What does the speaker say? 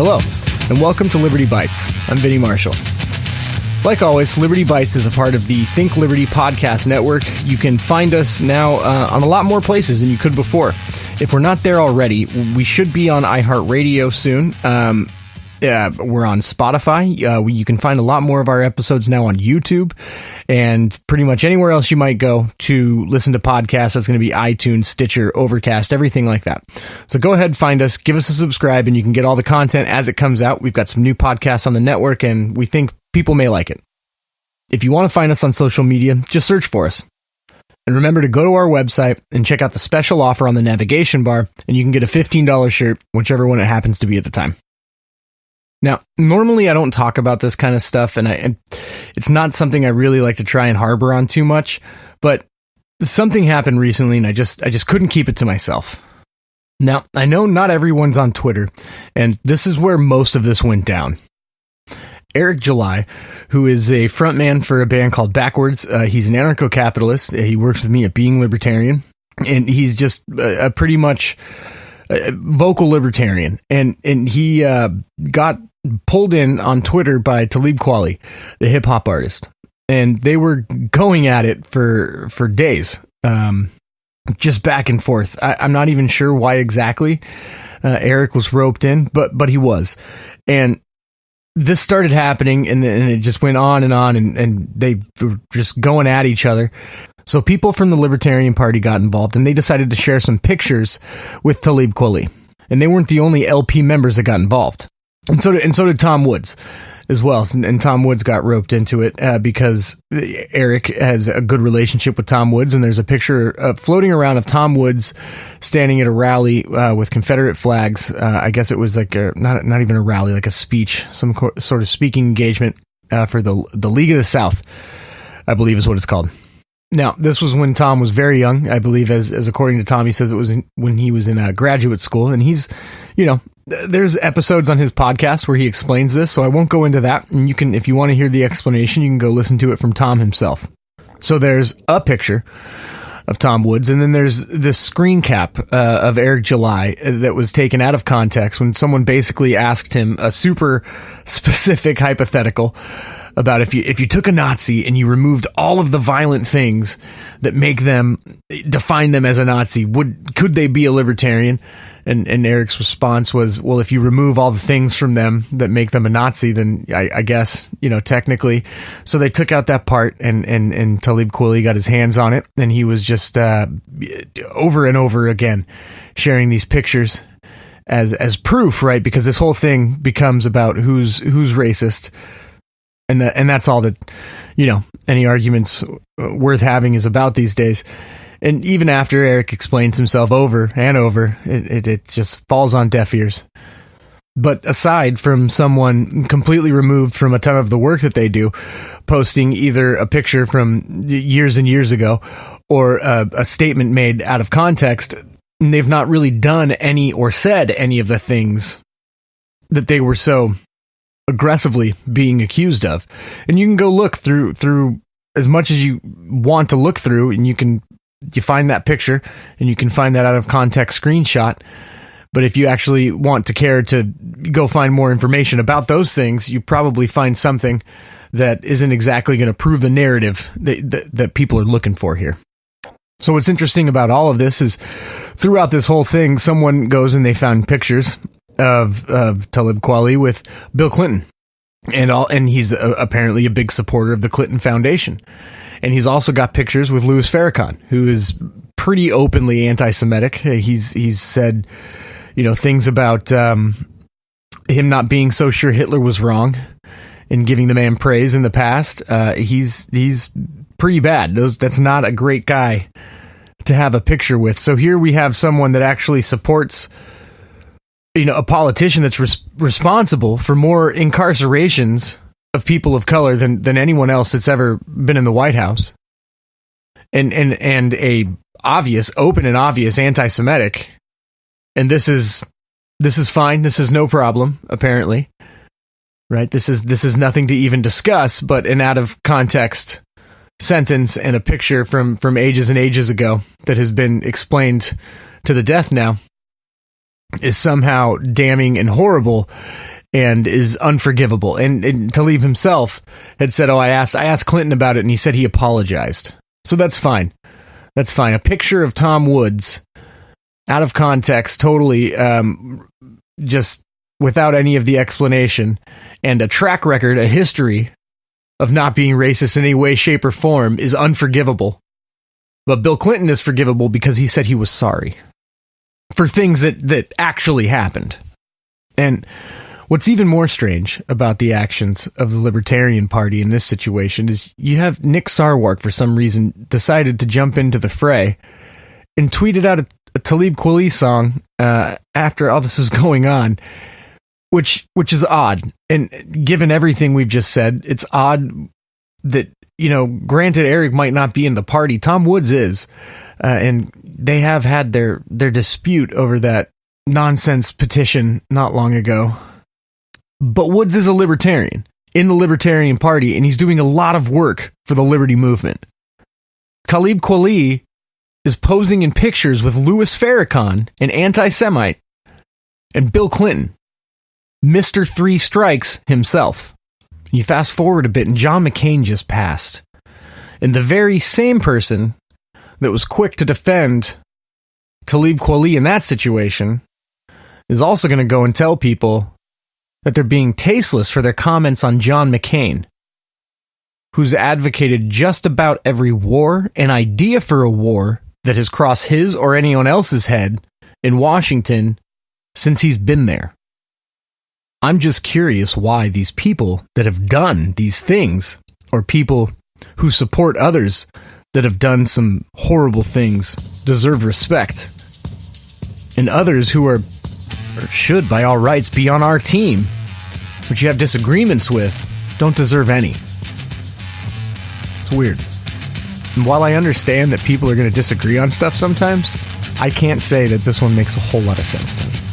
Hello, and welcome to Liberty Bytes. I'm Vinny Marshall. Like always, Liberty Bytes is a part of the Think Liberty podcast network. You can find us now on a lot more places than you could before. If we're not there already, we should be on iHeartRadio soon. We're on Spotify. You can find a lot more of our episodes now on YouTube, and pretty much anywhere else you might go to listen to podcasts. That's going to be iTunes, Stitcher, Overcast, everything like that. So go ahead, find us, give us a subscribe, and you can get all the content as it comes out. We've got some new podcasts on the network, and we think people may like it. If you want to find us on social media, just search for us. And remember to go to our website and check out the special offer on the navigation bar, and you can get a $15 shirt, whichever one it happens to be at the time. Now, normally I don't talk about this kind of stuff, and it's not something I really like to try and harbor on too much, but something happened recently, and I just couldn't keep it to myself. Now, I know not everyone's on Twitter, and this is where most of this went down. Eric July, who is a frontman for a band called Backwards, he's an anarcho-capitalist. He works with me at Being Libertarian, and he's just a pretty much vocal libertarian, and he got pulled in on Twitter by Talib Kweli, the hip hop artist, and they were going at it for days, just back and forth. I'm not even sure why exactly Eric was roped in, but he was, and this started happening, and it just went on, and they were just going at each other. So people from the Libertarian Party got involved, and they decided to share some pictures with Talib Kweli. And they weren't the only LP members that got involved. And so did Tom Woods as well. And Tom Woods got roped into it because Eric has a good relationship with Tom Woods, and there's a picture floating around of Tom Woods standing at a rally with Confederate flags. I guess it was like not even a rally, like a speech, some sort of speaking engagement for the League of the South, I believe is what it's called. Now, this was when Tom was very young, I believe, as according to Tom, he says it was when he was in graduate school, and he's, there's episodes on his podcast where he explains this, so I won't go into that, and you can, if you want to hear the explanation, you can go listen to it from Tom himself. So there's a picture of Tom Woods, and then there's this screen cap of Eric July that was taken out of context when someone basically asked him a super specific hypothetical about if you took a Nazi and you removed all of the violent things that define them as a Nazi, could they be a libertarian? And Eric's response was, well, if you remove all the things from them that make them a Nazi, then I guess, technically. So they took out that part, and Talib Kweli got his hands on it, and he was just over and over again sharing these pictures as proof, right? Because this whole thing becomes about who's racist. And that's all that, any arguments worth having is about these days. And even after Eric explains himself over and over, it just falls on deaf ears. But aside from someone completely removed from a ton of the work that they do, posting either a picture from years and years ago or a statement made out of context, they've not really done any or said any of the things that they were so aggressively being accused of. And you can go look through as much as you want to look through, and you find that picture, and you can find that out of context screenshot. But if you actually want to care to go find more information about those things, you probably find something that isn't exactly going to prove the narrative that people are looking for here. So what's interesting about all of this is throughout this whole thing, someone goes and they found pictures of Talib Kweli with Bill Clinton, and he's apparently a big supporter of the Clinton Foundation, and he's also got pictures with Louis Farrakhan, who is pretty openly anti-Semitic. He's said, things about him not being so sure Hitler was wrong and giving the man praise in the past. He's pretty bad. That's not a great guy to have a picture with. So here we have someone that actually supports a politician that's responsible for more incarcerations of people of color than anyone else that's ever been in the White House, and a open and obvious anti-Semitic, and this is fine. This is no problem, apparently, right? This is nothing to even discuss, but an out of context sentence and a picture from ages and ages ago that has been explained to the death now. is somehow damning and horrible and is unforgivable. And Talib himself had said, I asked Clinton about it, and he said he apologized. So that's fine. That's fine. A picture of Tom Woods, out of context, totally, just without any of the explanation, and a track record, a history of not being racist in any way, shape, or form is unforgivable. But Bill Clinton is forgivable because he said he was sorry for things that actually happened. And what's even more strange about the actions of the Libertarian Party in this situation is you have Nick Sarwark, for some reason, decided to jump into the fray and tweeted out a Talib Kweli song after all this was going on, which is odd. And given everything we've just said, it's odd that, granted Eric might not be in the party, Tom Woods is, and they have had their dispute over that nonsense petition not long ago. But Woods is a libertarian in the Libertarian Party, and he's doing a lot of work for the liberty movement. Talib Kweli is posing in pictures with Louis Farrakhan, an anti-Semite, and Bill Clinton, Mr. Three Strikes himself. You fast forward a bit, and John McCain just passed. And the very same person that was quick to defend Talib Kweli in that situation is also going to go and tell people that they're being tasteless for their comments on John McCain, who's advocated just about every war and idea for a war that has crossed his or anyone else's head in Washington since he's been there. I'm just curious why these people that have done these things, or people who support others that have done some horrible things, deserve respect, and others who are, or should by all rights, be on our team, which you have disagreements with, don't deserve any. It's weird. And while I understand that people are going to disagree on stuff sometimes, I can't say that this one makes a whole lot of sense to me.